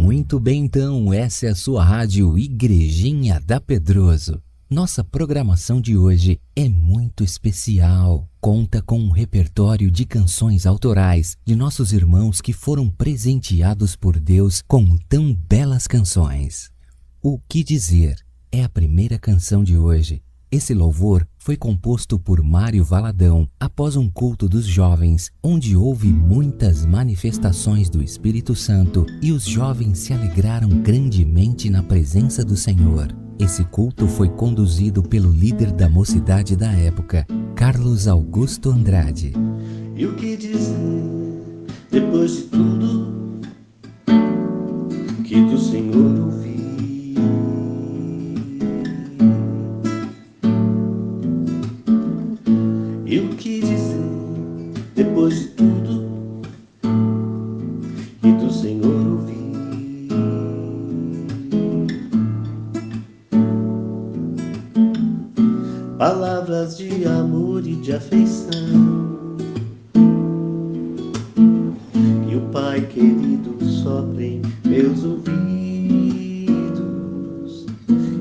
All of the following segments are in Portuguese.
Muito bem, então, essa é a sua rádio Igrejinha da Pedroso. Nossa programação de hoje é muito especial. Conta com um repertório de canções autorais de nossos irmãos que foram presenteados por Deus com tão belas canções. O Que Dizer é a primeira canção de hoje. Esse louvor foi composto por Mário Valadão após um culto dos jovens, onde houve muitas manifestações do Espírito Santo e os jovens se alegraram grandemente na presença do Senhor. Esse culto foi conduzido pelo líder da mocidade da época, Carlos Augusto Andrade. E o que dizer depois de tudo que do Senhor ouvi? E o que dizer depois de tudo que do Senhor ouvi? Palavras de amor e de afeição e o Pai querido sopra em meus ouvidos.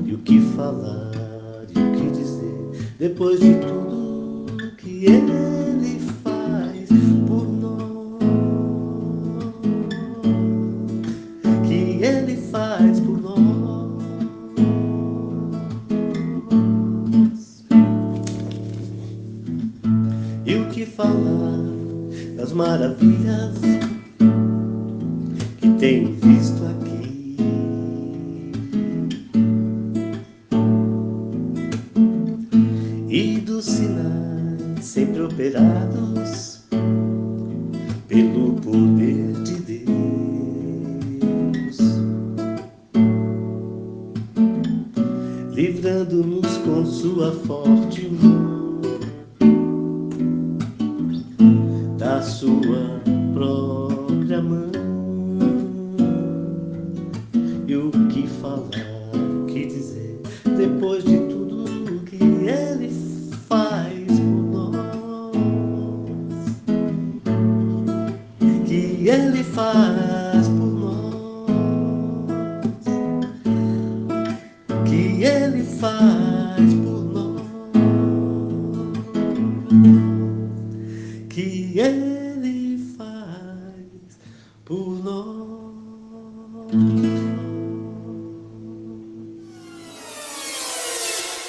E o que falar e o que dizer depois de tudo que Ele faz por nós, que Ele faz por nós. E o que falar das maravilhas que tenho visto aqui, e dos sinais sempre operados pelo poder de Deus, livrando-nos com sua forte mão da sua própria mão. E o que falar, o que dizer depois de tudo que Ele faz por nós, que Ele faz por nós, que Ele faz por nós, que Ele faz por nós.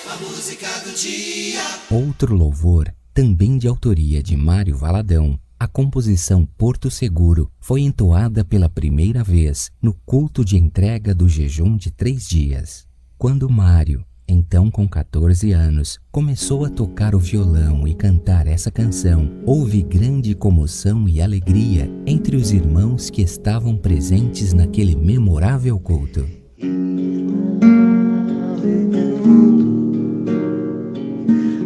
A música do dia. Outro louvor, também de autoria de Mário Valadão, a composição Porto Seguro foi entoada pela primeira vez no culto de entrega do jejum de 3 dias. Quando Mário, então com 14 anos, começou a tocar o violão e cantar essa canção, houve grande comoção e alegria entre os irmãos que estavam presentes naquele memorável culto.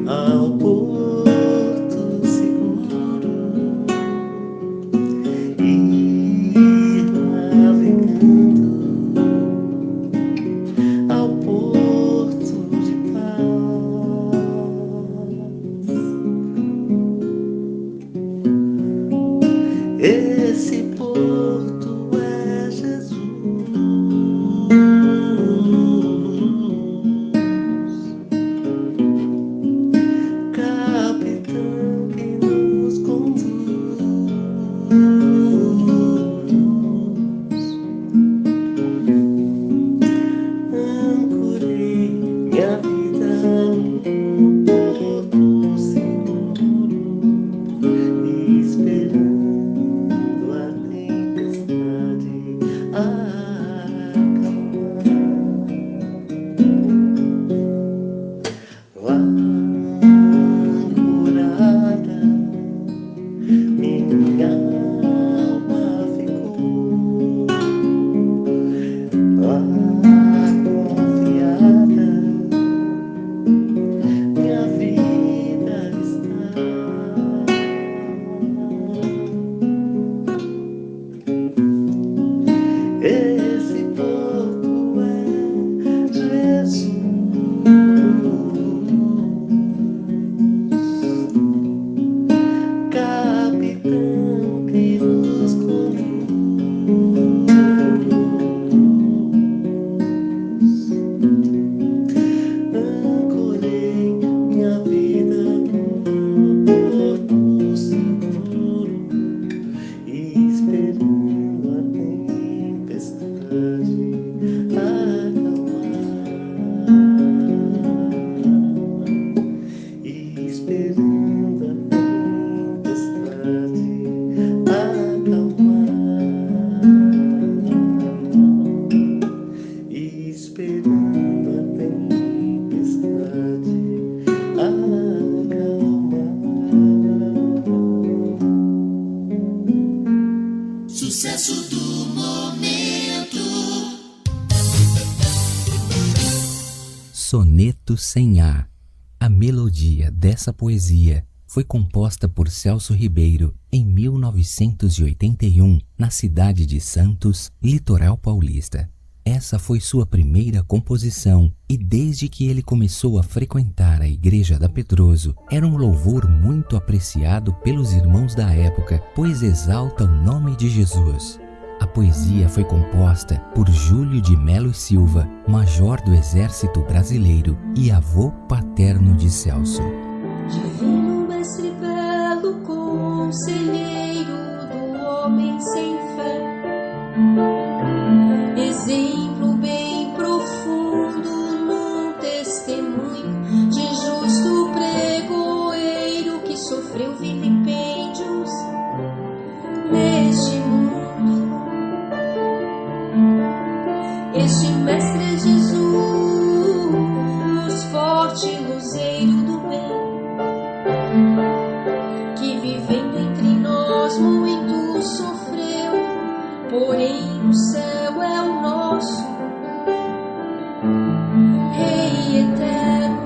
Ao porto seguro, ir navegando ao porto de paz. Esse porto é Jesus. Soneto sem A. A melodia dessa poesia foi composta por Celso Ribeiro em 1981, na cidade de Santos, litoral paulista. Essa foi sua primeira composição e desde que ele começou a frequentar a Igreja da Pedroso, era um louvor muito apreciado pelos irmãos da época, pois exalta o nome de Jesus. A poesia foi composta por Júlio de Melo e Silva, major do Exército Brasileiro e avô paterno de Celso. Divino mestre belo, conselheiro do homem sem fé, exemplo bem profundo num testemunho de justo pregoeiro que sofreu vilipêndios neste mundo. Este mestre é Jesus, forte luzeiro do bem, que vivendo entre nós muito sofreu, porém o céu é o nosso Rei eterno.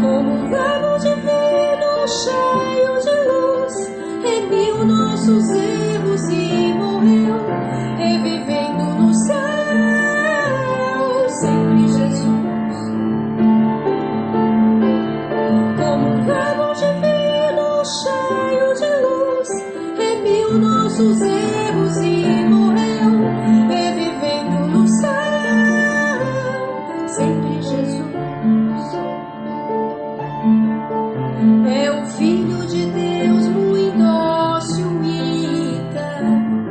Como um verbo divino cheio de luz, remiu nossos erros e morreu, revivendo no céu, sempre Jesus. Como um verbo divino cheio de luz, remiu nossos erros e morreu, revivendo no céu, sempre Jesus. É o Filho de Deus, muito dócil e eterno,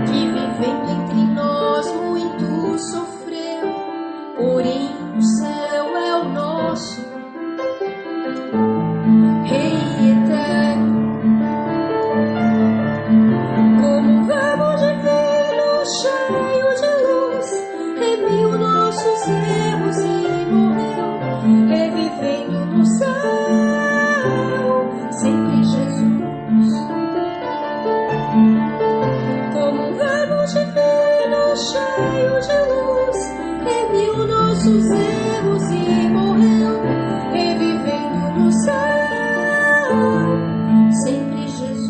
que vivendo entre nós muito sofreu, porém o céu é o nosso Rei eterno. Como um verbo divino cheio de luz, remiu nossos erros e morreu, revivendo no céu, sempre Jesus. Como um verbo divino cheio de luz, remiu nossos erros e morreu, revivendo no céu, sempre Jesus.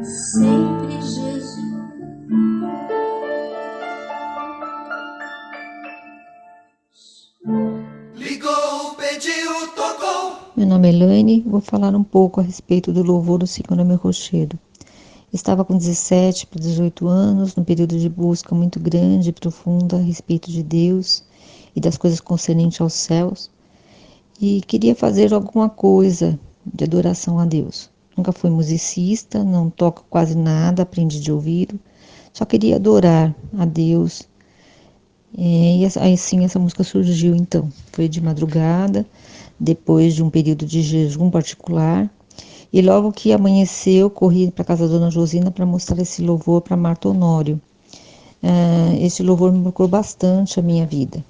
Sempre Jesus. Ligou, pediu, tocou. Meu nome é Elaine, vou falar um pouco a respeito do louvor do Senhor Meu Rochedo. Estava com 17 para 18 anos, num período de busca muito grande e profunda a respeito de Deus e das coisas concernentes aos céus, e queria fazer alguma coisa de adoração a Deus. Nunca fui musicista, não toco quase nada, aprendi de ouvido, só queria adorar a Deus. E aí sim essa música surgiu então. Foi de madrugada, depois de um período de jejum particular, e logo que amanheceu, corri para a casa da Dona Josina para mostrar esse louvor para Marta Honório. Esse louvor me marcou bastante a minha vida.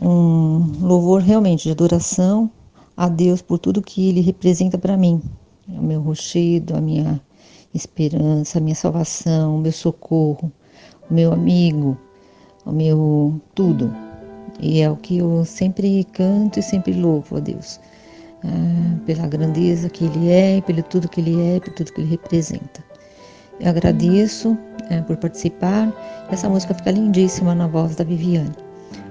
Um louvor realmente de adoração a Deus por tudo que Ele representa para mim. O meu rochedo, a minha esperança, a minha salvação, o meu socorro, o meu amigo, o meu tudo. E é o que eu sempre canto e sempre louvo a Deus. Pela grandeza que Ele é, e pelo tudo que Ele é, e por tudo que Ele representa. Eu agradeço por participar. Essa música fica lindíssima na voz da Viviane.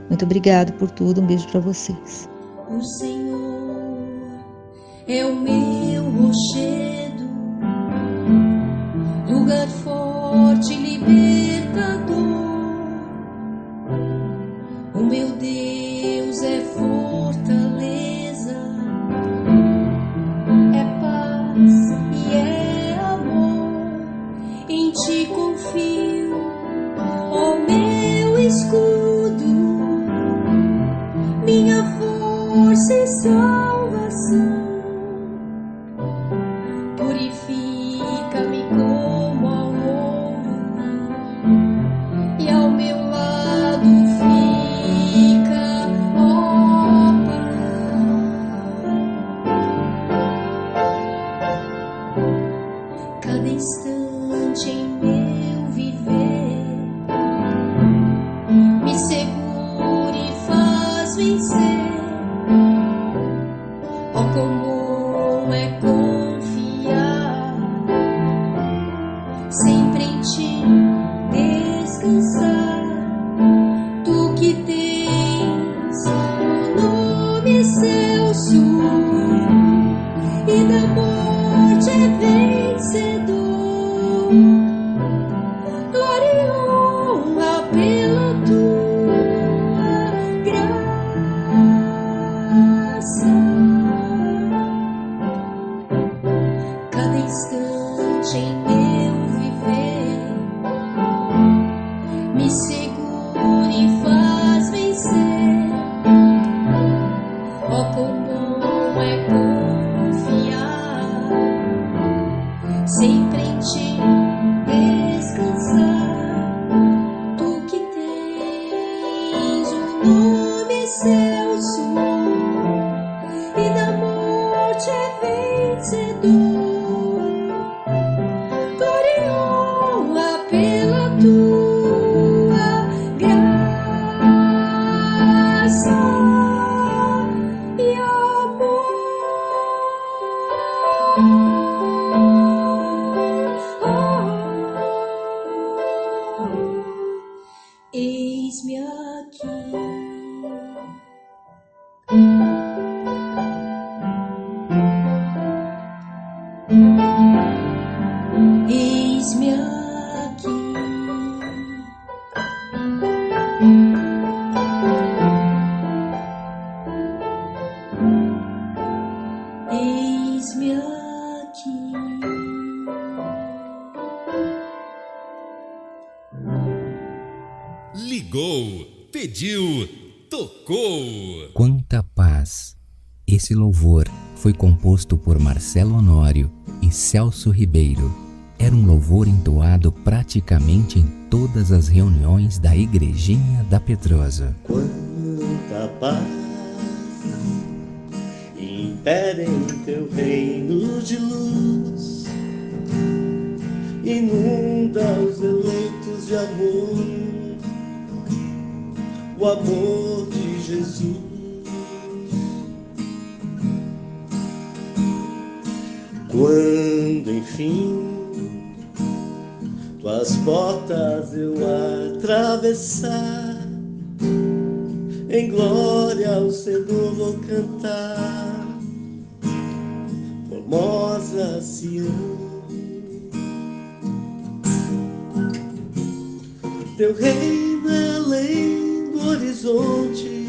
Muito obrigado por tudo, um beijo para vocês. O Senhor é o meu rochedo, lugar forte e libertador. O meu Deus é fortaleza, é paz e é amor. Em ti confio, ó meu escudo, minha força e salvação. Purifica-me como ao ouro, e ao meu lado fica, ó Pai. segura e faz vencer. Oh, como é confiar sempre em ti, descansar. Tu que tens o nome excelso e da morte é vencedor. Glória e honra pela tua graça. Cada instante em meu viver me segura e faz vencer. Oh, como é confiar sempre em ti, descansar. Tu que tens o nome excelso e da morte é vencedor. Glória e honra pela tua graça e amor. Eis-me aqui. Eis-me aqui. Eis-me aqui. Ligou, pediu, tocou. Quanta paz! Esse louvor foi composto por Marcelo Honório e Celso Ribeiro. Era um louvor entoado praticamente em todas as reuniões da Igrejinha da Pedrosa. Quanta paz impera em teu reino de luz, inunda os eleitos de amor, o amor de Jesus. Quando enfim tuas portas eu atravessar, em glória ao Senhor vou cantar, formosa Sião. Teu reino é além do horizonte,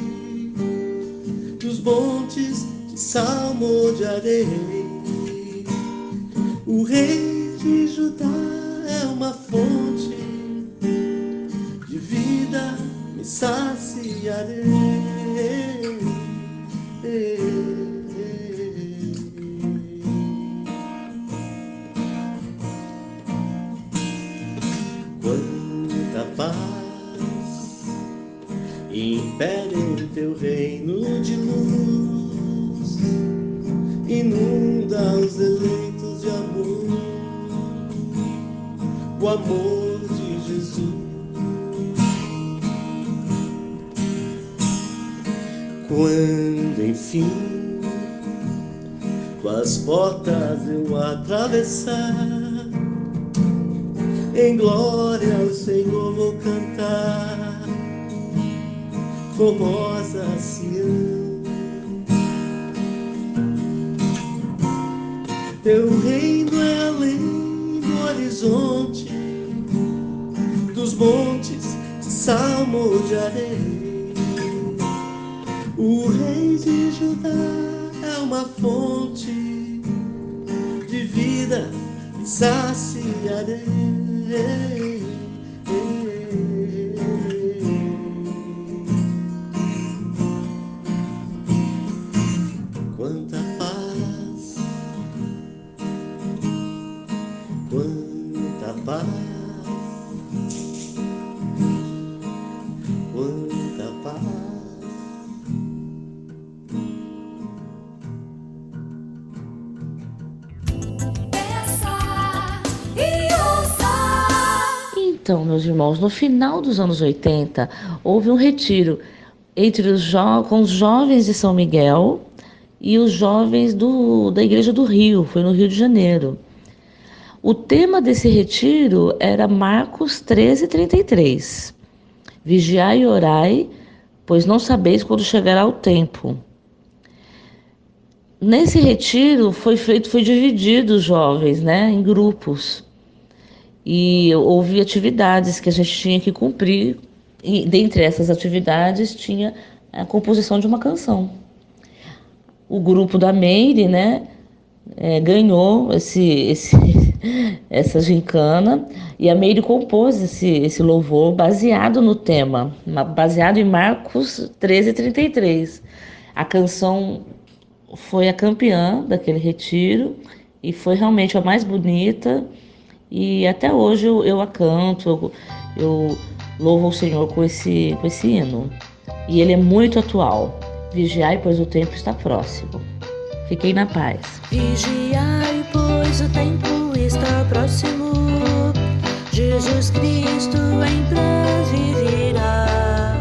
dos montes de salmodiarei. O rei de Judá é uma fonte, de vida me saciarei. Quanta paz impera em teu reino de luz, inunda os eleitos de amor, o amor de Jesus. Quando enfim tuas portas eu atravessar, em glória ao Senhor vou cantar, formosa Sião. Teu reino é além do horizonte, dos montes de salmodiarei. O rei de Judá é uma fonte, de vida me saciarei. Quanta paz, quanta paz, quanta paz. Peça e ouça. Então, meus irmãos, no final dos anos 80, houve um retiro com os jovens de São Miguel e os jovens da Igreja do Rio, foi no Rio de Janeiro. O tema desse retiro era Marcos 13:33. Vigiai e orai, pois não sabeis quando chegará o tempo. Nesse retiro foi dividido os jovens, né, em grupos. E houve atividades que a gente tinha que cumprir. E dentre essas atividades tinha a composição de uma canção. O grupo da Meire, né, ganhou essa gincana, e a Meire compôs esse louvor baseado no tema, baseado em Marcos 13:33. A canção foi a campeã daquele retiro e foi realmente a mais bonita, e até hoje eu a canto, eu louvo o Senhor com esse hino. E ele é muito atual. Vigiai, pois o tempo está próximo. Fiquem na paz. Vigiai, pois o tempo está próximo. Jesus Cristo em breve virá.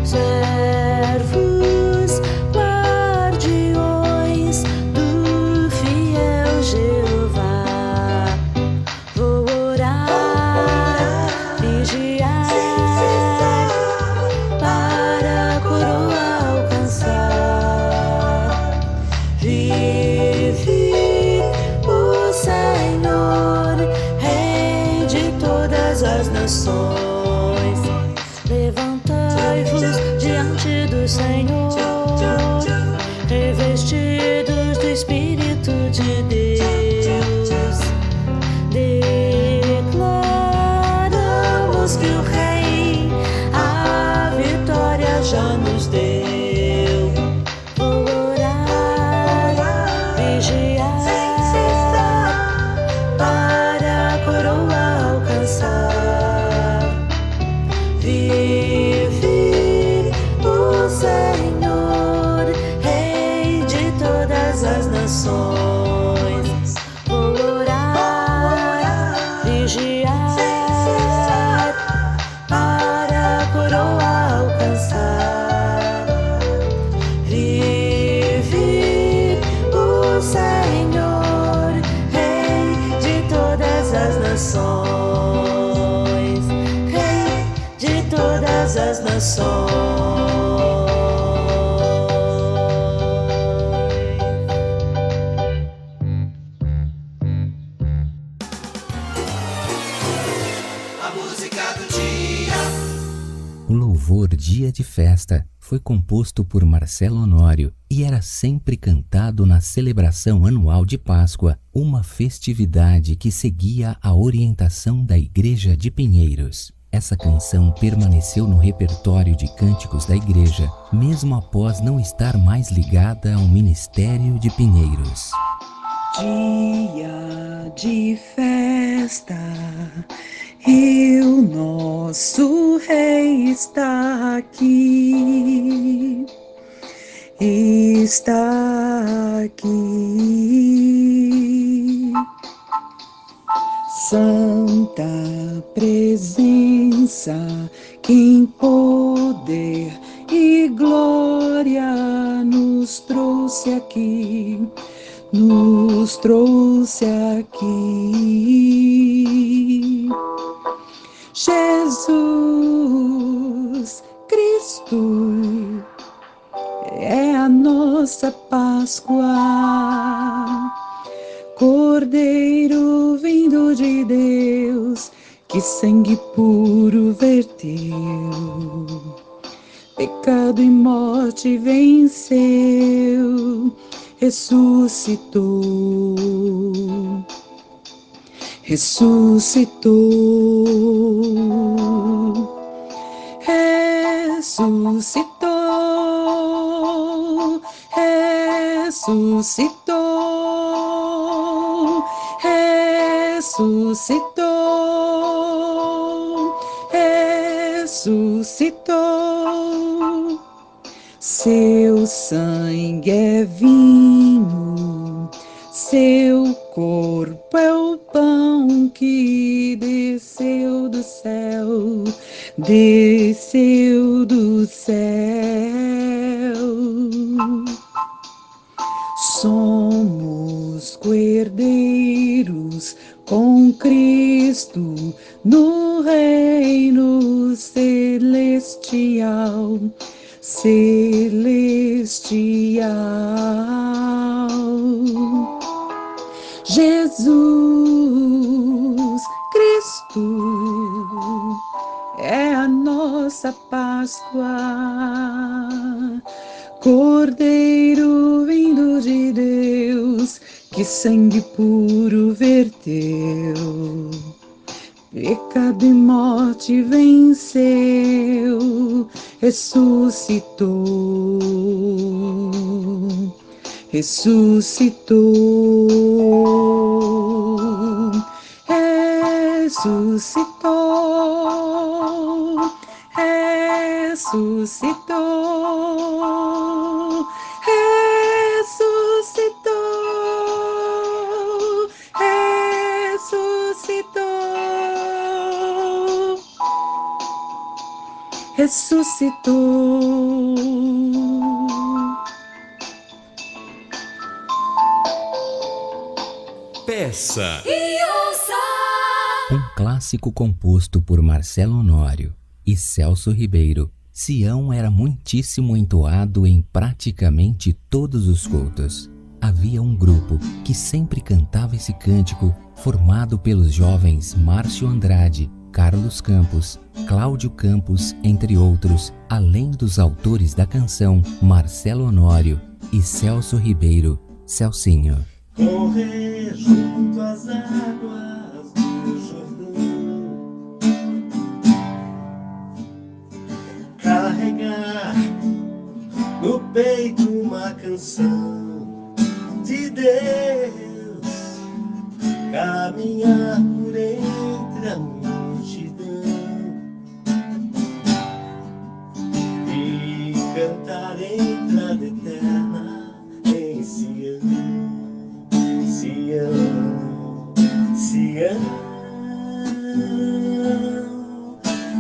Servos, guardiões do fiel Jeová. Vou orar, vigiar, para a coroa alcançar. Vive o Senhor, Rei de todas as nações. Levantai-vos diante do Senhor, revestidos do Espírito de Deus. Declaramos que o Rei a vitória já nos deu. Vou orar, vigiar, para a coroa alcançar. Vive o Senhor, Rei de todas as nações. Vou orar, vigiar, para a coroa alcançar. Vive o Senhor, Rei de todas as nações. Rei de todas as nações. A música do dia. O louvor Dia de Festa foi composto por Marcelo Honório e era sempre cantado na celebração anual de Páscoa, uma festividade que seguia a orientação da Igreja de Pinheiros. Essa canção permaneceu no repertório de cânticos da igreja, mesmo após não estar mais ligada ao ministério de Pinheiros. Dia de festa, e o nosso Rei está aqui, está aqui. Santa presença, que em poder e glória nos trouxe aqui, nos trouxe aqui. Jesus Cristo é a nossa Páscoa, Cordeiro vindo de Deus, que sangue puro verteu, pecado e morte venceu, ressuscitou, ressuscitou, ressuscitou, ressuscitou, ressuscitou, ressuscitou. Seu sangue é vinho, seu corpo é o pão que desceu desceu do céu. Somos coerdeiros com Cristo no reino celestial, celestial. Jesus Cristo é a nossa Páscoa, Cordeiro vindo de Deus, que sangue puro verteu. Pecado e morte venceu, ressuscitou, ressuscitou, ressuscitou, ressuscitou, ressuscitou, ressuscitou, ressuscitou. Peça E ouça! Um clássico composto por Marcelo Honório e Celso Ribeiro, Sião era muitíssimo entoado em praticamente todos os cultos. Havia um grupo que sempre cantava esse cântico, formado pelos jovens Márcio Andrade, Carlos Campos, Cláudio Campos, entre outros, além dos autores da canção Marcelo Honório e Celso Ribeiro, Celcinho. Correr junto às águas do Jordão, carregar no peito uma canção de Deus, caminhar por entre a multidão e cantar entrada eterna em Sião. Sião, Sião,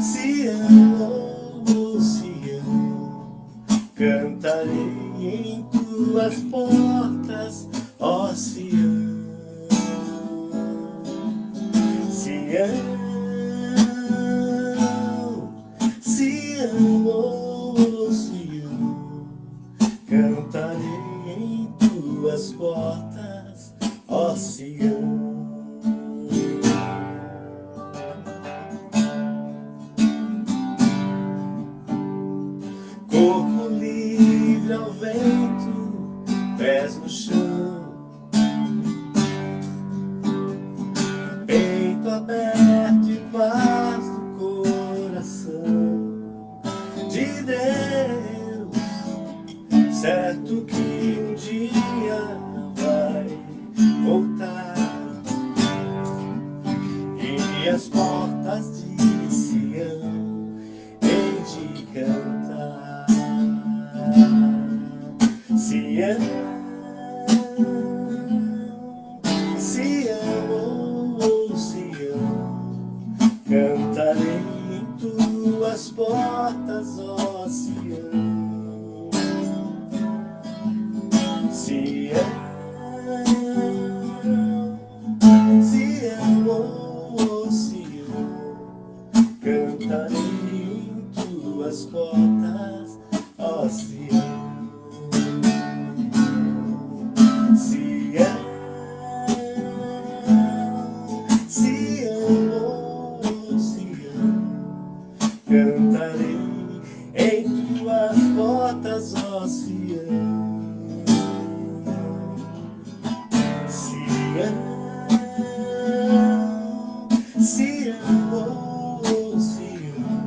Sião, oh Sião, cantarei em tuas portas, ó Sião, Sião, Sião, oh Sião, cantarei em tuas portas, ó Sião. Corpo livre ao vento, pés no chão, peito aberto e paz do coração de Deus, certo que um dia vai voltar e as portas de Sião hei de cantar. Sião, Sião, oh Sião, cantarei em tuas portas, ó Sião, Sião, Sião, oh Sião, cantarei em tuas portas, ó Sião, Sião, Sião, oh Sião, cantarei em tuas portas, ó Sião. Sião, oh Sião,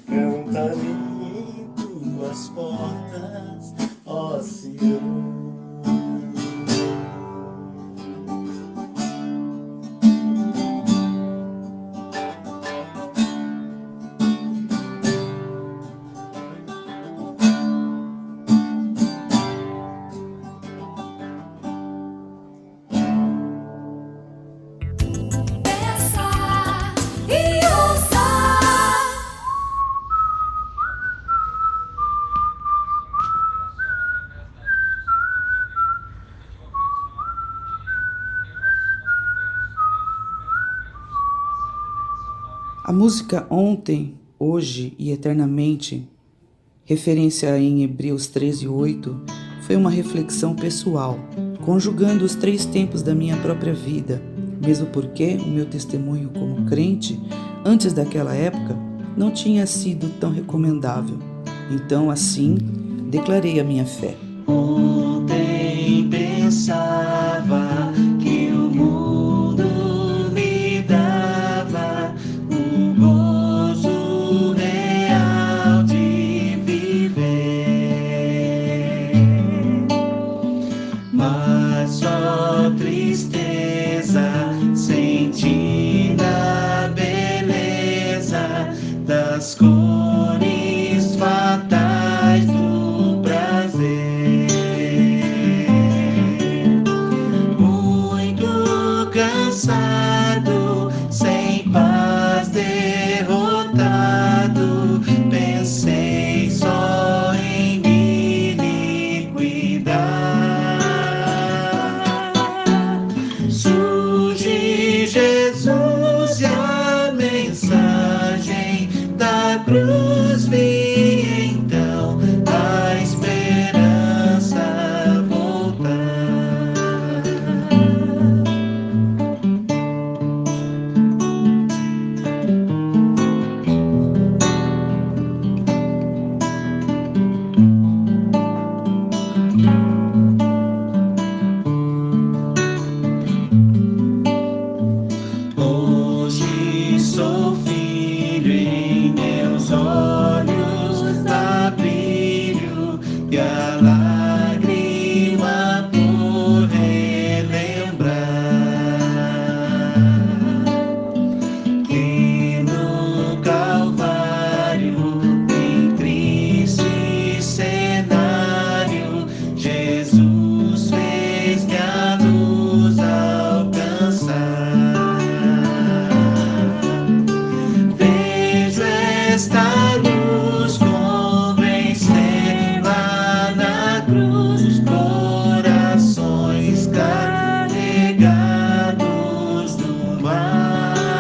cantarei em tuas portas, ó Sião. A música Ontem, Hoje e Eternamente, referência em Hebreus 13:8, foi uma reflexão pessoal, conjugando os 3 tempos da minha própria vida, mesmo porque o meu testemunho como crente, antes daquela época, não tinha sido tão recomendável. Então, assim, declarei a minha fé. Ontem pensava que o mundo me dava um gozo real de viver, mas só tristeza senti na beleza das cores fatais do prazer. Muito cansado, sem paz, derrotado, pensei só em me liquidar. Surge Jesus e a mensagem da cruz vi então a esperança voltar. Hoje sou filho, em meus olhos dá brilho e a lágrima por relembrar que no Calvário, em triste cenário, Jesus fez minha luz alcançar. Vejo esta luz convencer lá na cruz, corações carregados do mal,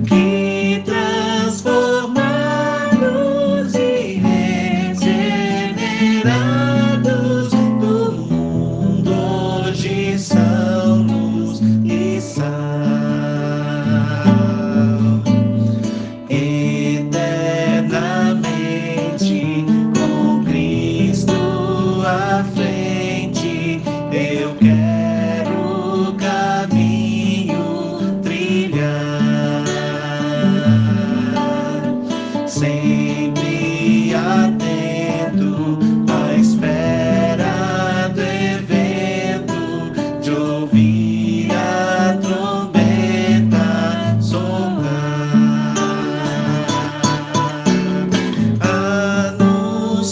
que transformados e regenerados do mundo hoje são luz e sal. Eternamente com Cristo à frente, eu quero o caminho trilhar, sempre atento à espera do evento, de ouvir a trombeta soar,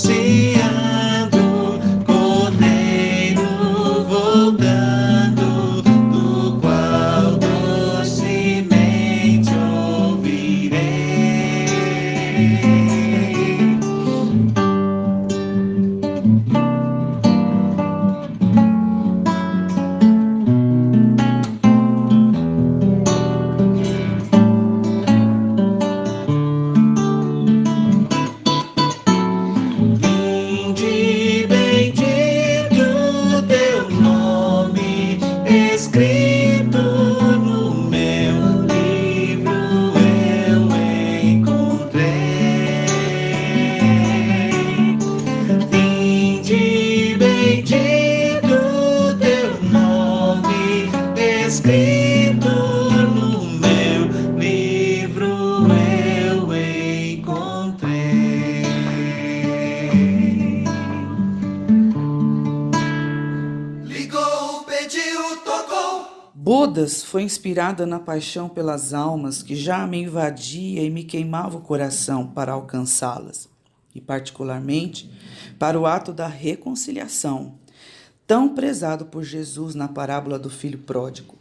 anunciando Cordeiro voltando, do qual docemente ouvirei. Vinde bendito teu nome, escrito no meu livro eu encontrei. Vinde bendito teu nome, escrito no meu livro eu encontrei. Ligou, pediu, tocou. Bodas foi inspirada na paixão pelas almas que já me invadia e me queimava o coração para alcançá-las, e particularmente para o ato da reconciliação, tão prezado por Jesus na parábola do filho pródigo.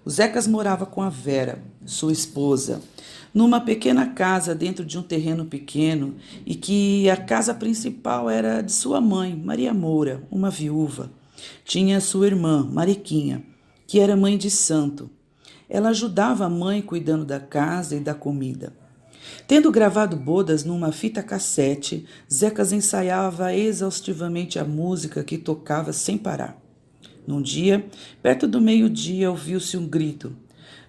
O Zecas morava com a Vera, sua esposa, numa pequena casa dentro de um terreno pequeno, e que a casa principal era de sua mãe, Maria Moura, uma viúva. Tinha sua irmã, Mariquinha, que era mãe de santo. ela ajudava a mãe cuidando da casa e da comida. Tendo gravado bodas numa fita cassete, Zecas ensaiava exaustivamente a música que tocava sem parar. Num dia, perto do meio-dia, ouviu-se um grito.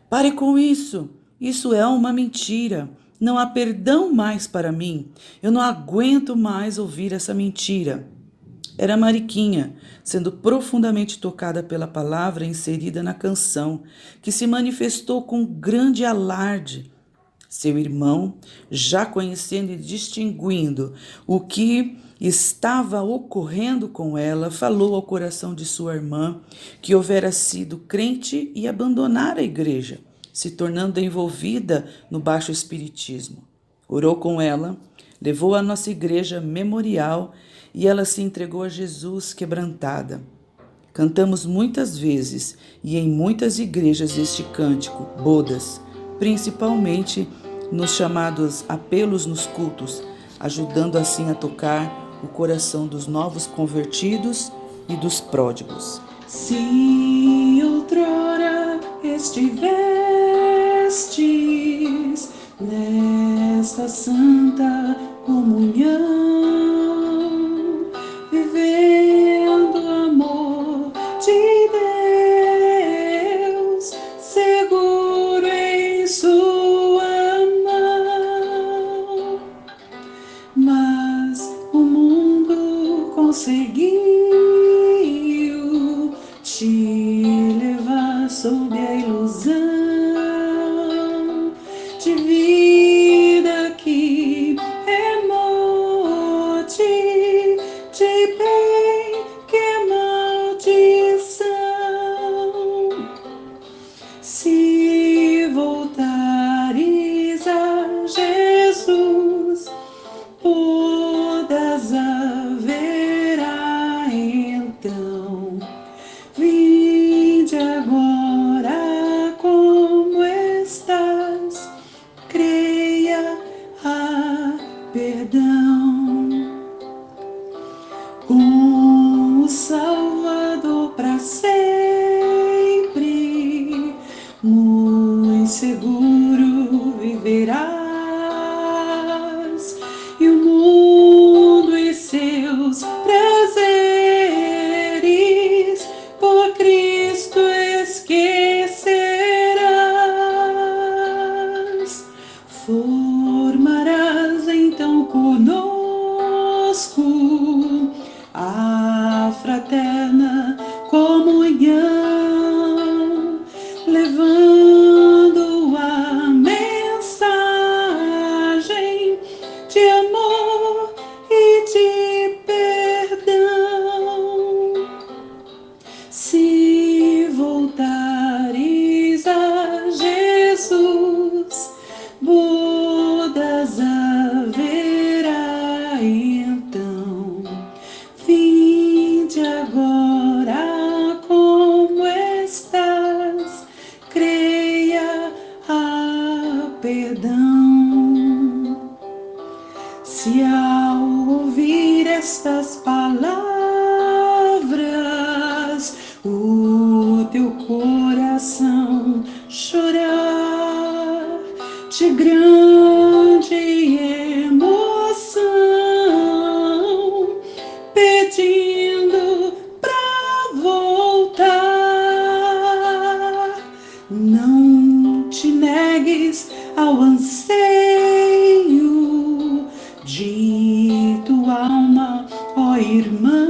Pare com isso! Isso é uma mentira! Não há perdão mais para mim! Eu não aguento mais ouvir essa mentira! Era Mariquinha, sendo profundamente tocada pela palavra inserida na canção, que se manifestou com grande alarde. Seu irmão, já conhecendo e distinguindo o que estava ocorrendo com ela, falou ao coração de sua irmã que houvera sido crente e abandonara a igreja, se tornando envolvida no baixo espiritismo. Orou com ela, levou à nossa igreja memorial e ela se entregou a Jesus quebrantada. Cantamos muitas vezes e em muitas igrejas este cântico, bodas, principalmente nos chamados apelos nos cultos, ajudando assim a tocar o coração dos novos convertidos e dos pródigos. Se outrora estivestes nesta santa comunhão, vivendo o amor de Deus, seguro em sua mão, mas o mundo conseguiu te levar sob a ilusão de vida que é morte, de bem que é maldição. Se voltares a Jesus, bodas haverá então. Vinde agora como estás, creia, há perdão. Com o Salvador para sempre, muito seguro viverás, e o mundo e seus prazeres por Cristo esquecerás. Formarás então conosco a fraterna comunhão, levando a mensagem de amor e de perdão. Se voltares a Jesus, bodas haverá então. Vinde agora como estás, creia, há perdão. Se ao ouvir estas palavras o teu coração chorar de grande emoção, pedindo pra voltar, não te negues ao anseio de tua alma, ó irmão,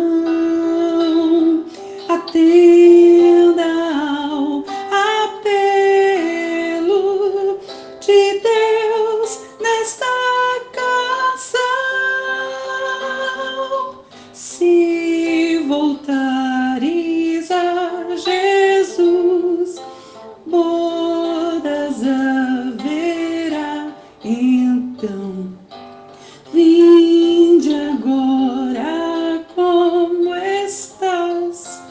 atenda ao apelo de Deus nesta canção. Se voltares a Jesus, bodas haverá então. Vinde agora como estás,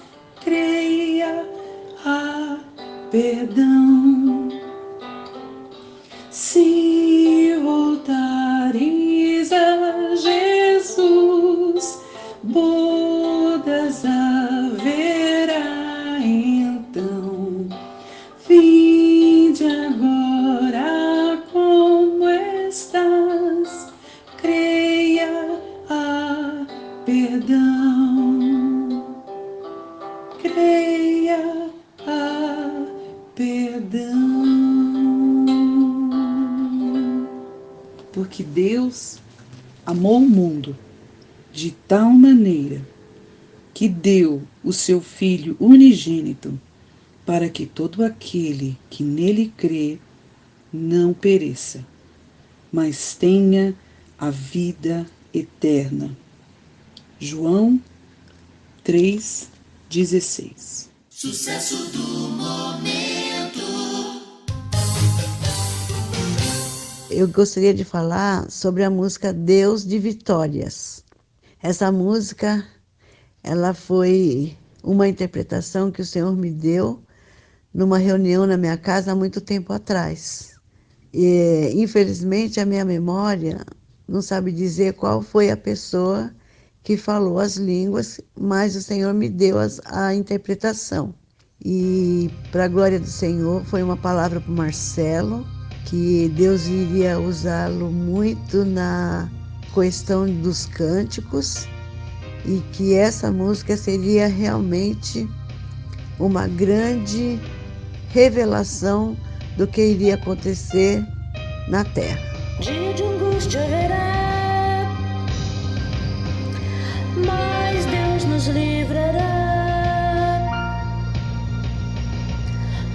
creia, há perdão. Se voltares a Jesus, bodas haverá então. Vinde Deus amou o mundo de tal maneira que deu o seu Filho unigênito, para que todo aquele que nele crê não pereça, mas tenha a vida eterna. João 3,16. Sucesso do momento. Eu gostaria de falar sobre a música Deus de Vitórias. Essa música, ela foi uma interpretação que o Senhor me deu numa reunião na minha casa há muito tempo atrás. E, infelizmente, a minha memória não sabe dizer qual foi a pessoa que falou as línguas, mas o Senhor me deu a interpretação. E, para a glória do Senhor, foi uma palavra para o Marcelo, que Deus iria usá-lo muito na questão dos cânticos e que essa música seria realmente uma grande revelação do que iria acontecer na terra. Dia de angústia haverá, mas Deus nos livrará.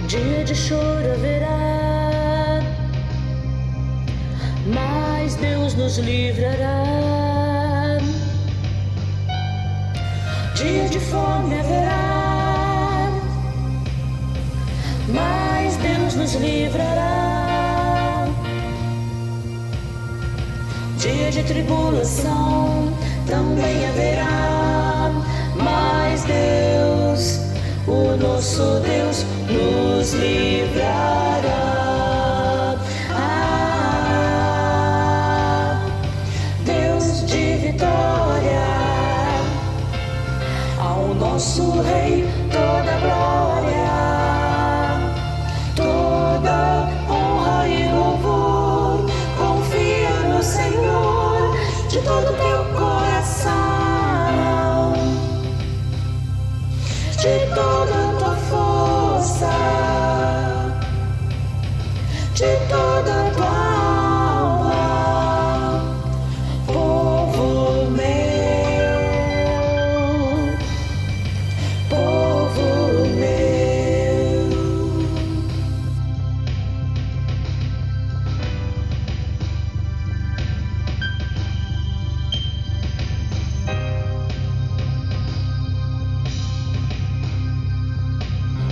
Dia de choro haverá, mas Deus nos livrará. Dia de fome haverá, mas Deus nos livrará. Dia de tribulação também haverá, mas Deus, o nosso Deus, nos livrará. Deus de vitória, ao nosso Rei toda glória, toda honra e louvor. Confia no Senhor de todo teu coração, de toda tua força, de toda tua alma, povo meu, povo meu.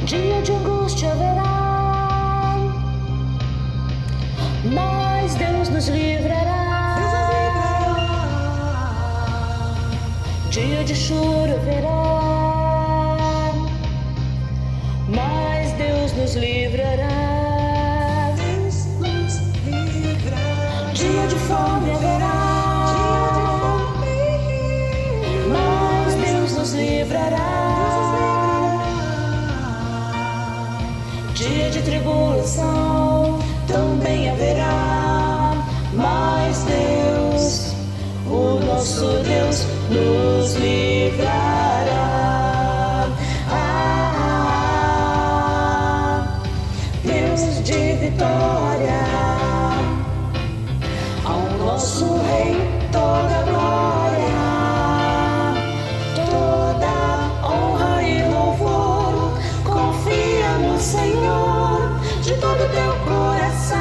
Dia de angústia haverá, mas Deus nos livrará. Dia de choro haverá, mas Deus nos livrará. Dia de fome haverá, mas Deus nos livrará. Dia de tribulação também haverá, mas Deus, o nosso Deus, nos livrará. Deus de vitória, ao nosso Rei toda glória, toda honra e louvor. Confia no Senhor de todo teu coração,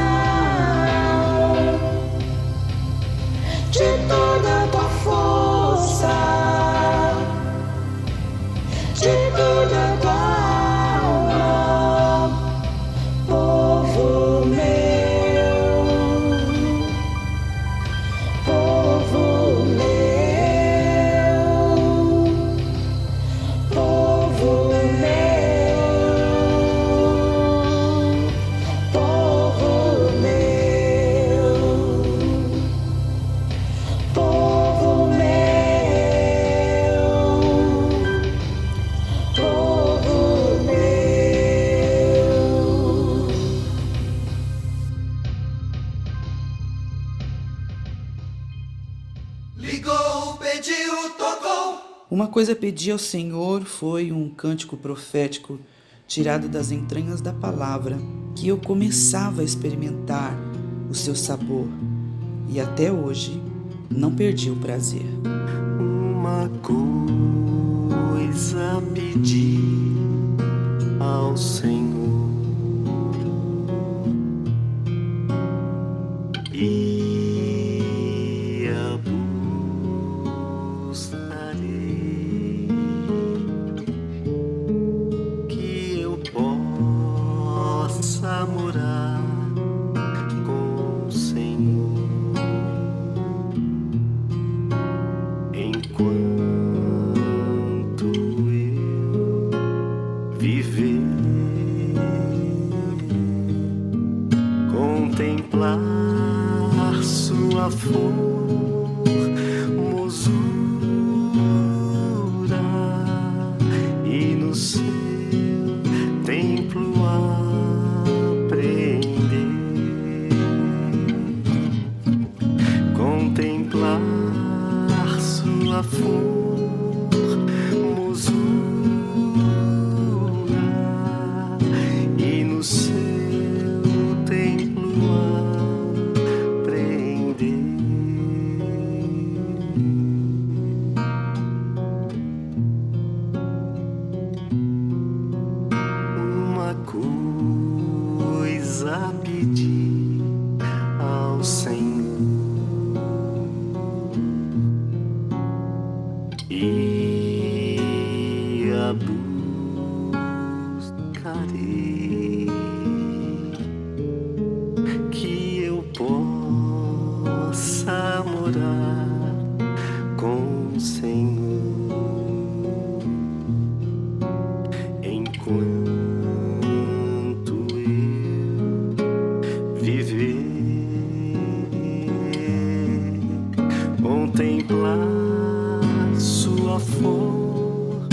de toda tua força, de toda tua alma, povo meu, povo meu, povo meu, povo meu, povo Ligou, pediu, tocou. Uma coisa pedi ao Senhor foi um cântico profético tirado das entranhas da palavra, que eu começava a experimentar o seu sabor. e até hoje não perdi o prazer. Uma coisa pedi ao Senhor e a buscarei, que eu possa morar com o Senhor enquanto eu viver, contemplar sua formosura e no seu templo aprender, contemplar sua formosura e no seu templo aprender. Uma coisa pedi ao Senhor e a buscarei, que eu possa morar com o Senhor enquanto eu viver, contemplar sua formosura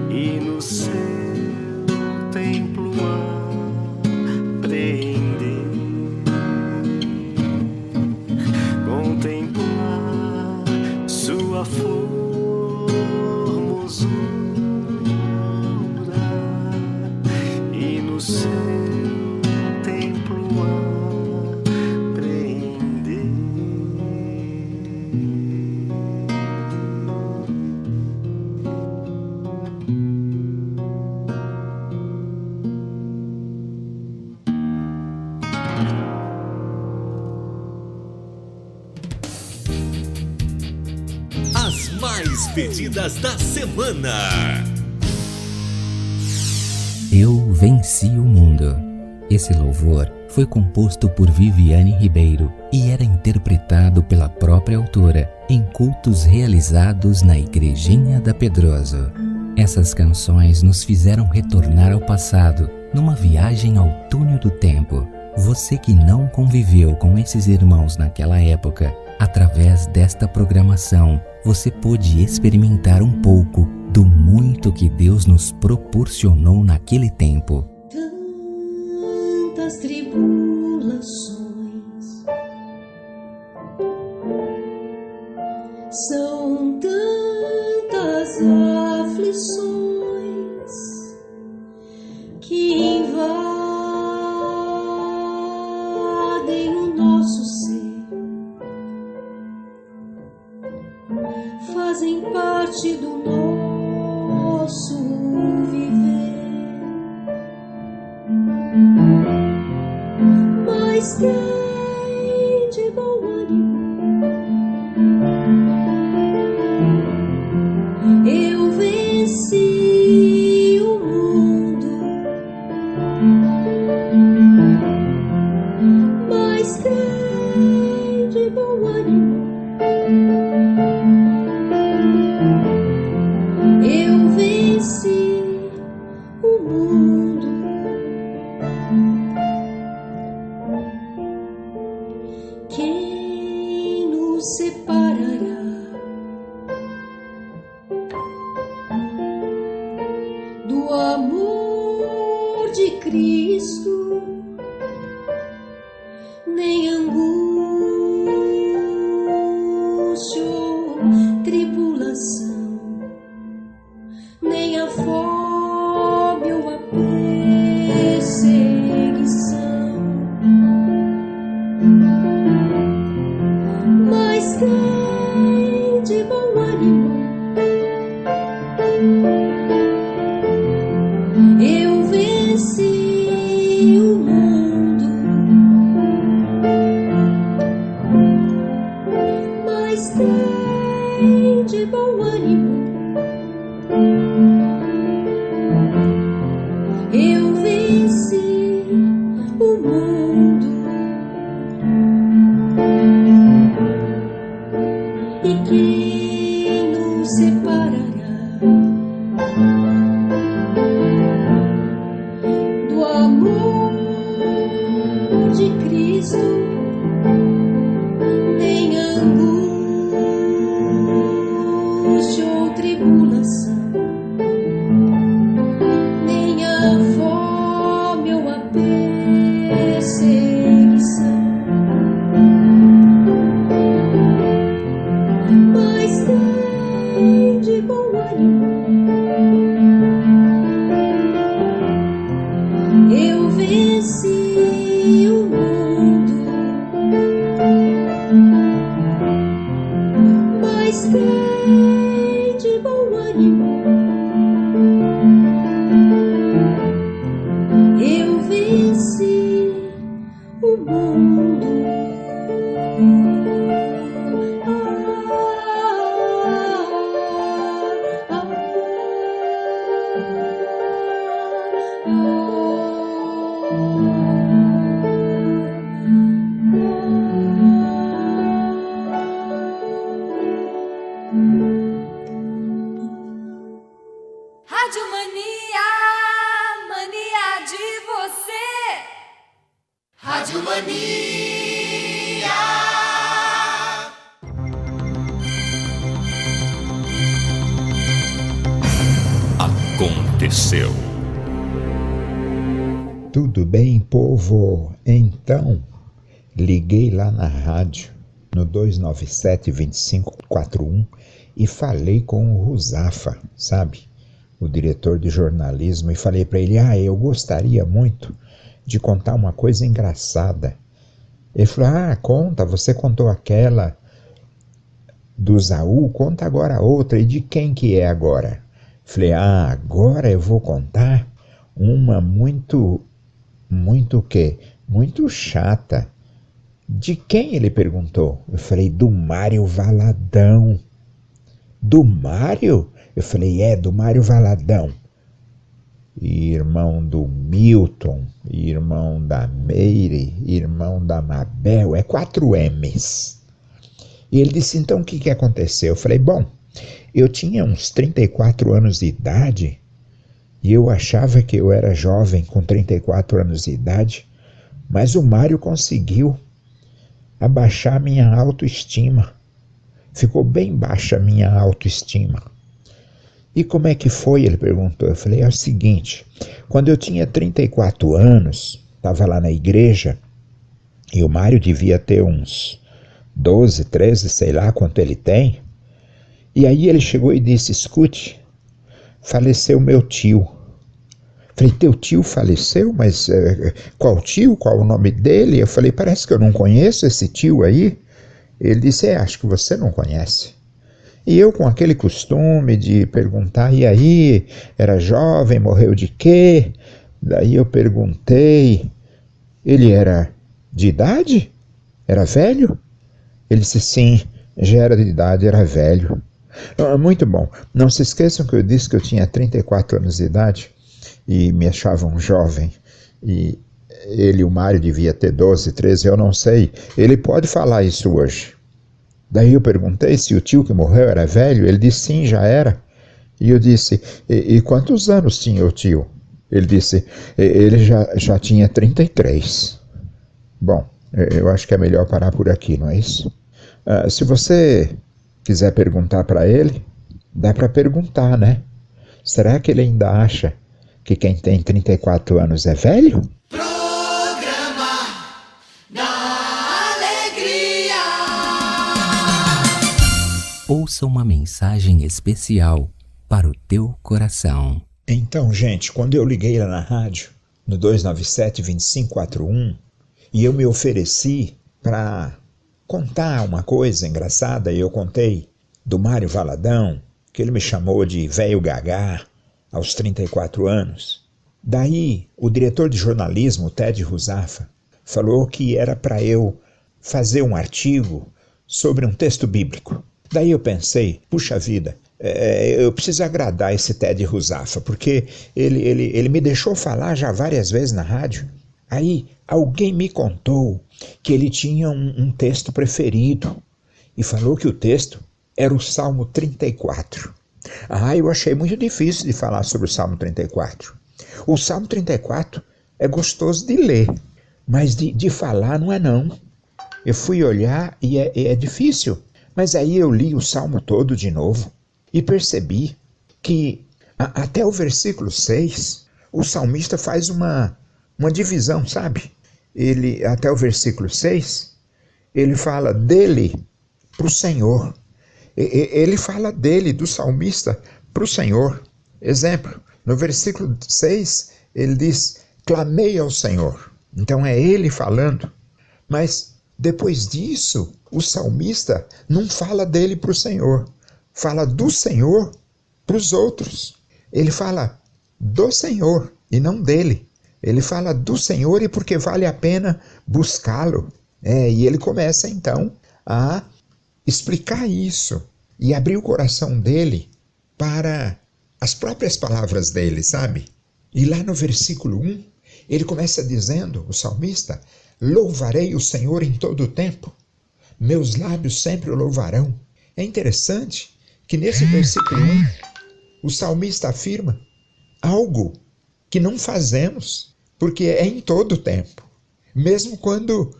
e no seu templo aprender, contemplar sua formosura e no seu templo aprender. As mais pedidas da semana. Eu Venci o Mundo. Esse louvor foi composto por Viviane Ribeiro e era interpretado pela própria autora em cultos realizados na Igrejinha da Pedroso. Essas canções nos fizeram retornar ao passado, numa viagem ao túnel do tempo. Você que não conviveu com esses irmãos naquela época, através desta programação, você pôde experimentar um pouco do muito que Deus nos proporcionou naquele tempo. Tantas tribulações são tantas aflições que invadem o nosso ser, fazem parte do nosso viver. Mas tem de bom ânimo, eu venci o mundo. Mas tem de bom ânimo, eu venci o mundo. Quem nos separará do amor de Cristo? Nem angústia ou tribulação, nem a fome ou a perseguição tem de bom ânimo. Eu venci o mundo, mas tem de bom ânimo. Eu venci o mundo, e quem nos separará do amor de Cristo? Nem angústia ou tribulação, nem a fome ou a perseguição, mas tem de bom ânimo. Eu venci o mundo, mas tem de bom ânimo. Eu venci o mundo. Rádio Mania, mania de você. Rádio Mania. Aconteceu. Tudo bem, povo? Então, liguei lá na rádio, no 297-2541, e falei com o Ruzafa, sabe? O diretor de jornalismo, e falei para ele, eu gostaria muito de contar uma coisa engraçada. Ele falou, conta, você contou aquela do Zaú, conta agora outra, e de quem que é agora? Falei, agora eu vou contar uma muito o quê? Muito chata. De quem? Ele perguntou. Eu falei, do Mário Valadão. Do Mário? Eu falei, do Mário Valadão. Irmão do Milton, irmão da Meire, irmão da Mabel, 4 M's. E ele disse, então o que aconteceu? Eu falei, bom, eu tinha uns 34 anos de idade e eu achava que eu era jovem com 34 anos de idade, mas o Mário conseguiu abaixar minha autoestima. Ficou bem baixa a minha autoestima. E como é que foi? Ele perguntou. Eu falei, é o seguinte, quando eu tinha 34 anos, estava lá na igreja, e o Mário devia ter uns 12, 13, sei lá quanto ele tem, e aí ele chegou e disse, escute, faleceu meu tio. Falei, teu tio faleceu? Mas qual tio? Qual o nome dele? Eu falei, parece que eu não conheço esse tio aí. Ele disse, acho que você não conhece. E eu com aquele costume de perguntar, e aí, era jovem, morreu de quê? Daí eu perguntei, ele era de idade? Era velho? Ele disse, sim, já era de idade, era velho. Muito bom, não se esqueçam que eu disse que eu tinha 34 anos de idade e me achavam jovem. E ele, o Mário, devia ter 12, 13, eu não sei. Ele pode falar isso hoje. Daí eu perguntei se o tio que morreu era velho. Ele disse sim, já era. E eu disse, e quantos anos tinha o tio? Ele disse, ele já tinha 33. Bom, eu acho que é melhor parar por aqui, não é isso? Se você quiser perguntar para ele, dá para perguntar, né? Será que ele ainda acha que quem tem 34 anos é velho? Ouça uma mensagem especial para o teu coração. Então, gente, quando eu liguei lá na rádio, no 297-2541, e eu me ofereci para contar uma coisa engraçada, e eu contei do Mário Valadão, que ele me chamou de velho gagá aos 34 anos. Daí, o diretor de jornalismo, Ted Ruzafa, falou que era para eu fazer um artigo sobre um texto bíblico. Daí eu pensei, puxa vida, eu preciso agradar esse Ted Ruzafa, porque ele me deixou falar já várias vezes na rádio. Aí alguém me contou que ele tinha um texto preferido e falou que o texto era o Salmo 34. Eu achei muito difícil de falar sobre o Salmo 34. O Salmo 34 é gostoso de ler, mas de falar não é não. Eu fui olhar e é difícil. Mas aí eu li o Salmo todo de novo e percebi que até o versículo 6, o salmista faz uma divisão, sabe? Até o versículo 6, ele fala dele para o Senhor. Ele fala dele, do salmista, para o Senhor. Exemplo, no versículo 6, ele diz, clamei ao Senhor. Então é ele falando. Mas depois disso, o salmista não fala dele para o Senhor. Fala do Senhor para os outros. Ele fala do Senhor e não dele. Ele fala do Senhor e porque vale a pena buscá-lo. E ele começa então a explicar isso e abrir o coração dele para as próprias palavras dele, sabe? E lá no versículo 1, ele começa dizendo, o salmista, louvarei o Senhor em todo o tempo, meus lábios sempre o louvarão. É interessante que nesse versículo 1, o salmista afirma algo que não fazemos, porque é em todo o tempo. Mesmo quando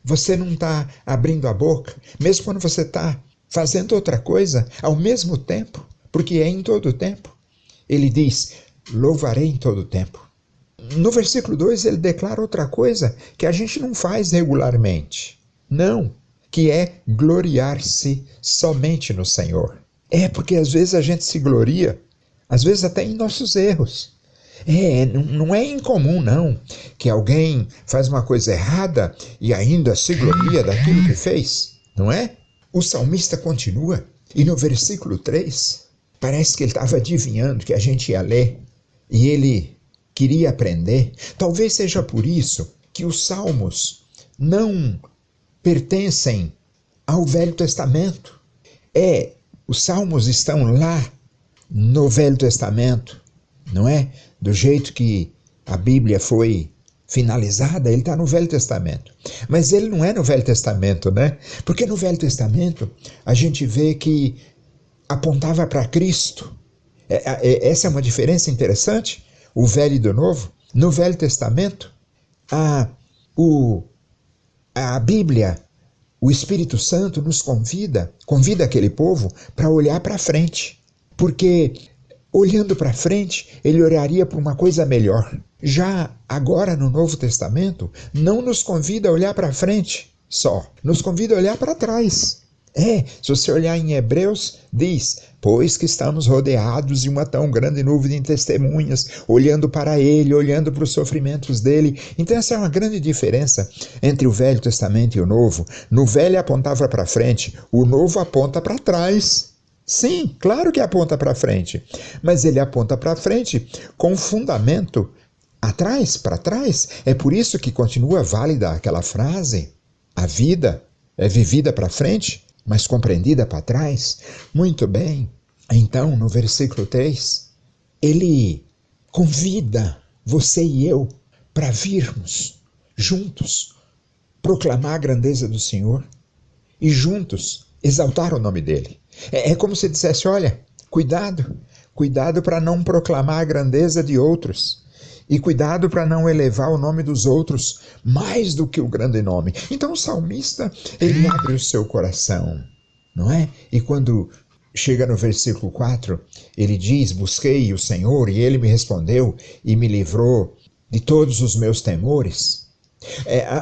você não está abrindo a boca, mesmo quando você está fazendo outra coisa ao mesmo tempo, porque é em todo o tempo. Ele diz, louvarei em todo o tempo. No versículo 2 ele declara outra coisa que a gente não faz regularmente. Não, que é gloriar-se somente no Senhor. Porque às vezes a gente se gloria, às vezes até em nossos erros. Não é incomum não, que alguém faz uma coisa errada e ainda se gloria daquilo que fez, não é? O salmista continua e no versículo 3, parece que ele estava adivinhando que a gente ia ler e ele queria aprender. Talvez seja por isso que os salmos não pertencem ao Velho Testamento. Os salmos estão lá no Velho Testamento, não é? Do jeito que a Bíblia foi finalizada, ele está no Velho Testamento. Mas ele não é no Velho Testamento, né? Porque no Velho Testamento a gente vê que apontava para Cristo. Essa é uma diferença interessante, o Velho e do Novo. No Velho Testamento, a Bíblia, o Espírito Santo nos convida aquele povo para olhar para frente. Porque olhando para frente, ele olharia para uma coisa melhor. Já agora no Novo Testamento, não nos convida a olhar para frente só, nos convida a olhar para trás. Se você olhar em Hebreus, diz, pois que estamos rodeados de uma tão grande nuvem de testemunhas, olhando para ele, olhando para os sofrimentos dele. Então essa é uma grande diferença entre o Velho Testamento e o Novo. No Velho apontava para frente, o Novo aponta para trás. Sim, claro que aponta para frente, mas ele aponta para frente com fundamento atrás, para trás. É por isso que continua válida aquela frase, a vida é vivida para frente, mas compreendida para trás. Muito bem, então no versículo 3, ele convida você e eu para virmos juntos proclamar a grandeza do Senhor e juntos exaltar o nome dele. É como se dissesse, olha, cuidado para não proclamar a grandeza de outros e cuidado para não elevar o nome dos outros mais do que o grande nome. Então o salmista, ele abre o seu coração, não é? E quando chega no versículo 4, ele diz, busquei o Senhor e ele me respondeu e me livrou de todos os meus temores.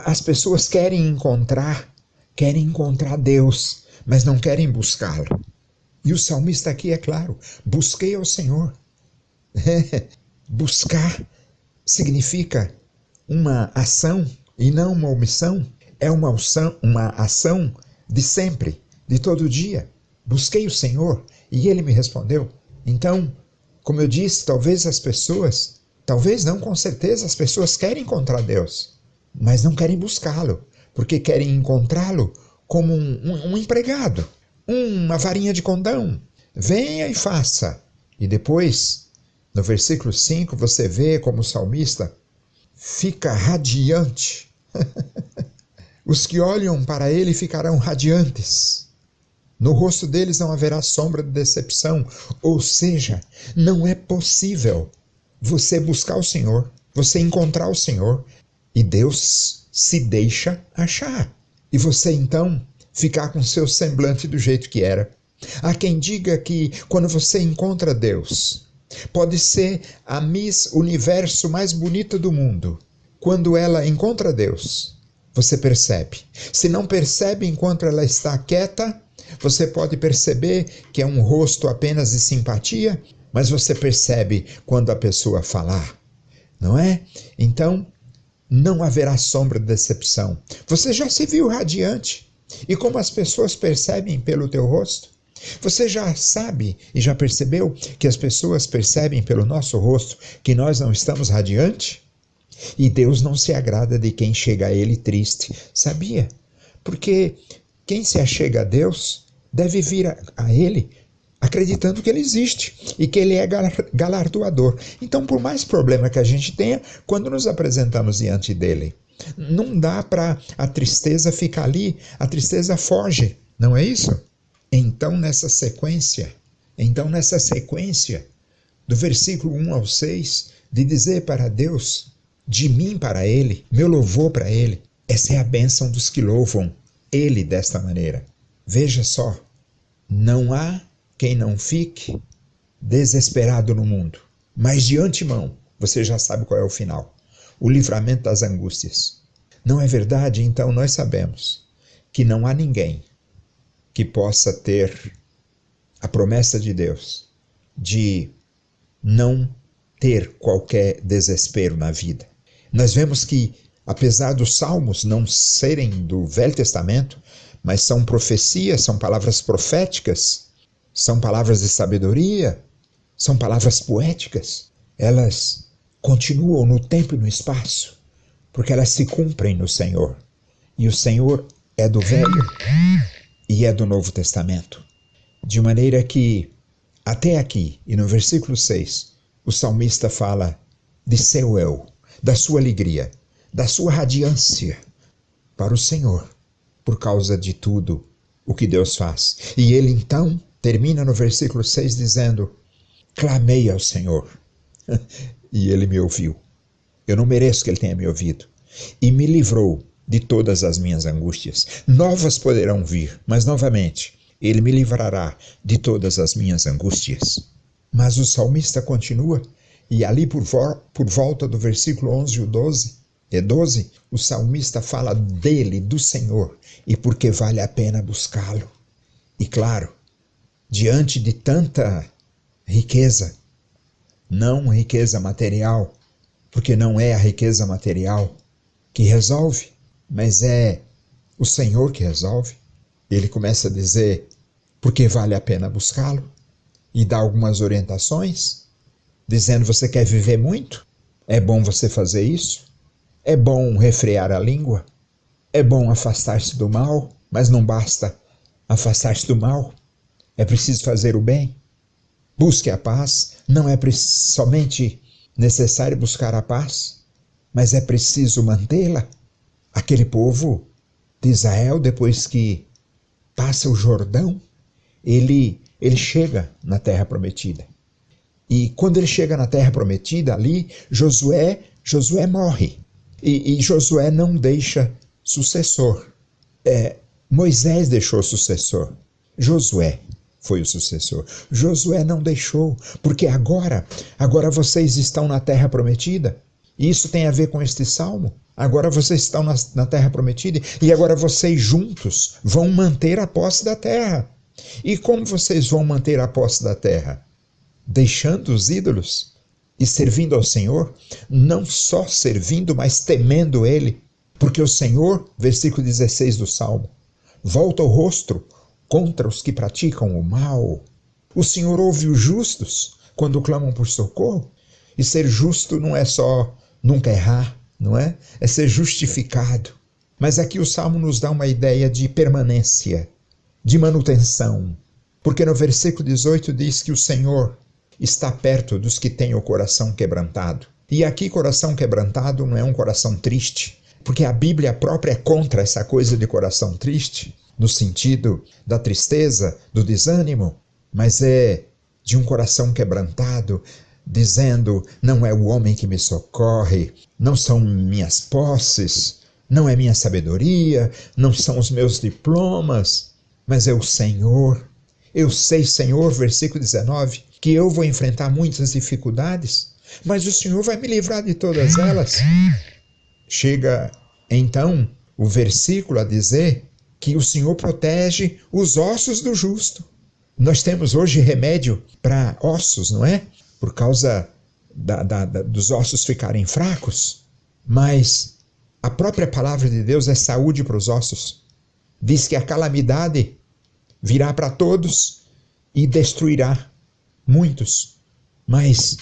As pessoas querem encontrar Deus, mas não querem buscá-lo. E o salmista aqui é claro, busquei ao Senhor. Buscar significa uma ação e não uma omissão. É uma ação de sempre, de todo dia. Busquei o Senhor e Ele me respondeu. Então, como eu disse, talvez as pessoas, talvez não, com certeza, as pessoas querem encontrar Deus, mas não querem buscá-lo, porque querem encontrá-lo como um empregado, uma varinha de condão. Venha e faça. E depois, no versículo 5, você vê como o salmista fica radiante. Os que olham para ele ficarão radiantes. No rosto deles não haverá sombra de decepção. Ou seja, não é possível você buscar o Senhor, você encontrar o Senhor, e Deus se deixa achar. E você então ficar com seu semblante do jeito que era. Há quem diga que quando você encontra Deus, pode ser a Miss Universo mais bonita do mundo. Quando ela encontra Deus, você percebe. Se não percebe enquanto ela está quieta, você pode perceber que é um rosto apenas de simpatia, mas você percebe quando a pessoa falar, não é? Então, não haverá sombra de decepção. Você já se viu radiante. E como as pessoas percebem pelo teu rosto? Você já sabe e já percebeu que as pessoas percebem pelo nosso rosto que nós não estamos radiante? E Deus não se agrada de quem chega a Ele triste. Sabia? Porque quem se achega a Deus deve vir a Ele acreditando que Ele existe e que Ele é galardoador. Então, por mais problema que a gente tenha, quando nos apresentamos diante dEle, não dá para a tristeza ficar ali, a tristeza foge, não é isso? Então nessa sequência do versículo 1 ao 6, de dizer para Deus, de mim para Ele, meu louvor para Ele, essa é a bênção dos que louvam Ele desta maneira. Veja só, não há quem não fique desesperado no mundo, mas de antemão você já sabe qual é o final, o livramento das angústias. Não é verdade? Então nós sabemos que não há ninguém que possa ter a promessa de Deus de não ter qualquer desespero na vida. Nós vemos que, apesar dos salmos não serem do Velho Testamento, mas são profecias, são palavras proféticas, são palavras de sabedoria, são palavras poéticas, elas continuam no tempo e no espaço, porque elas se cumprem no Senhor. E o Senhor é do Velho e é do Novo Testamento. De maneira que, até aqui, e no versículo 6, o salmista fala de seu eu, da sua alegria, da sua radiância para o Senhor, por causa de tudo o que Deus faz. E ele então termina no versículo 6 dizendo, clamei ao Senhor, e ele me ouviu. Eu não mereço que ele tenha me ouvido. E me livrou de todas as minhas angústias. Novas poderão vir, mas novamente, ele me livrará de todas as minhas angústias. Mas o salmista continua, e ali por volta do versículo 11 e 12, o salmista fala dele, do Senhor, e porque vale a pena buscá-lo. E claro, diante de tanta riqueza, não riqueza material, porque não é a riqueza material que resolve, mas é o Senhor que resolve. Ele começa a dizer, porque vale a pena buscá-lo, e dá algumas orientações, dizendo, você quer viver muito? É bom você fazer isso? É bom refrear a língua? É bom afastar-se do mal? Mas não basta afastar-se do mal, é preciso fazer o bem. Busque a paz, não é somente necessário buscar a paz, mas é preciso mantê-la. Aquele povo de Israel, depois que passa o Jordão, ele chega na Terra Prometida. E quando ele chega na Terra Prometida, ali, Josué morre. E Josué não deixa sucessor. Moisés deixou sucessor. Josué foi o sucessor. Josué não deixou, porque agora vocês estão na Terra Prometida. E isso tem a ver com este salmo. Agora vocês estão na Terra Prometida e agora vocês juntos vão manter a posse da terra. E como vocês vão manter a posse da terra? Deixando os ídolos e servindo ao Senhor, não só servindo, mas temendo Ele. Porque o Senhor, versículo 16 do Salmo, volta o rosto contra os que praticam o mal. O Senhor ouve os justos quando clamam por socorro. E ser justo não é só nunca errar, não é? É ser justificado. Mas aqui o Salmo nos dá uma ideia de permanência, de manutenção. Porque no versículo 18 diz que o Senhor está perto dos que têm o coração quebrantado. E aqui coração quebrantado não é um coração triste, porque a Bíblia própria é contra essa coisa de coração triste, no sentido da tristeza, do desânimo, mas é de um coração quebrantado, dizendo, não é o homem que me socorre, não são minhas posses, não é minha sabedoria, não são os meus diplomas, mas é o Senhor. Eu sei, Senhor, versículo 19, que eu vou enfrentar muitas dificuldades, mas o Senhor vai me livrar de todas elas. Chega, então, o versículo a dizer que o Senhor protege os ossos do justo. Nós temos hoje remédio para ossos, não é? Por causa dos ossos ficarem fracos, mas a própria palavra de Deus é saúde para os ossos. Diz que a calamidade virá para todos e destruirá muitos, mas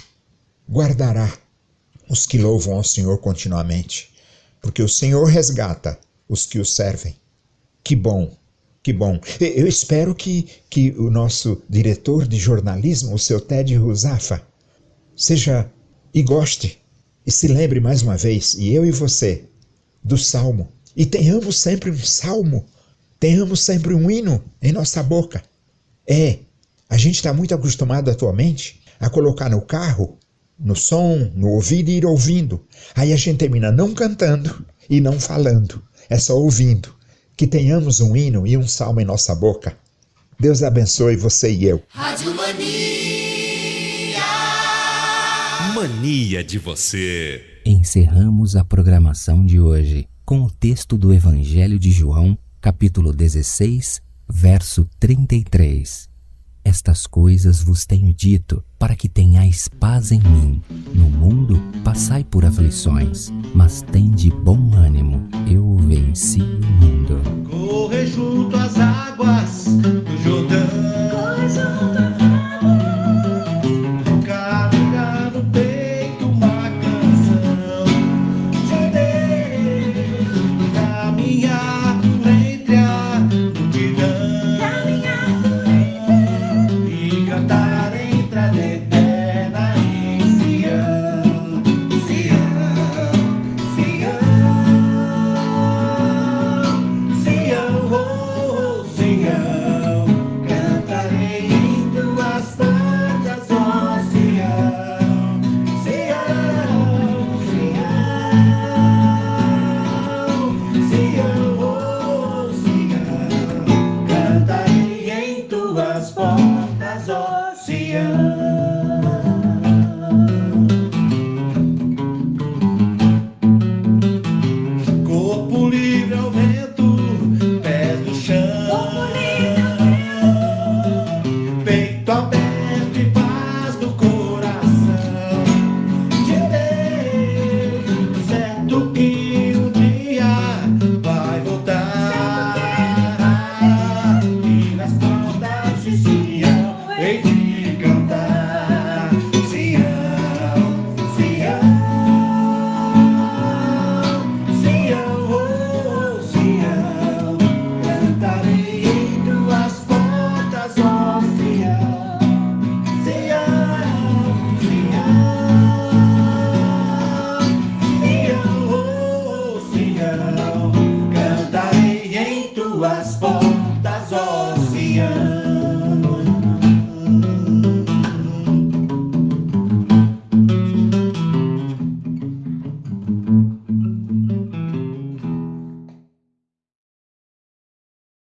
guardará os que louvam ao Senhor continuamente, porque o Senhor resgata os que o servem. Que bom, que bom. Eu espero que o nosso diretor de jornalismo, o seu Ted Ruzafa, seja e goste e se lembre mais uma vez, e eu e você, do Salmo. E tenhamos sempre um salmo, tenhamos sempre um hino em nossa boca. A gente está muito acostumado atualmente a colocar no carro, no som, no ouvido e ir ouvindo. Aí a gente termina não cantando e não falando, é só ouvindo. Que tenhamos um hino e um salmo em nossa boca. Deus abençoe você e eu. Rádio Mania. Mania de você. Encerramos a programação de hoje com o texto do Evangelho de João, capítulo 16, verso 33. Estas coisas vos tenho dito, para que tenhais paz em mim. No mundo passai por aflições, mas tende bom ânimo. Eu venci o mundo. Corre junto às águas do Jordão. Corre junto às águas. Carregar no peito uma canção de Deus. Caminhar entre a multidão. Caminhar e cantar entre a eterna em Sião. Sião, Sião. Sião, oh, Sião, cantarei em tuas portas, ó Sião. Sião, Sião, Sião, oh, Sião, cantarei em tuas portas, ó Sião. Corpo livre ao vento, pés no chão, peito aberto e paz no coração de Deus, certo que um dia vai voltar, e nas portas de Sião hei de cantar. Sião, Sião, Sião, oh, Sião, cantarei em tuas portas, ó Sião. Sião, Sião, Sião, oh, Sião, cantarei em tuas portas.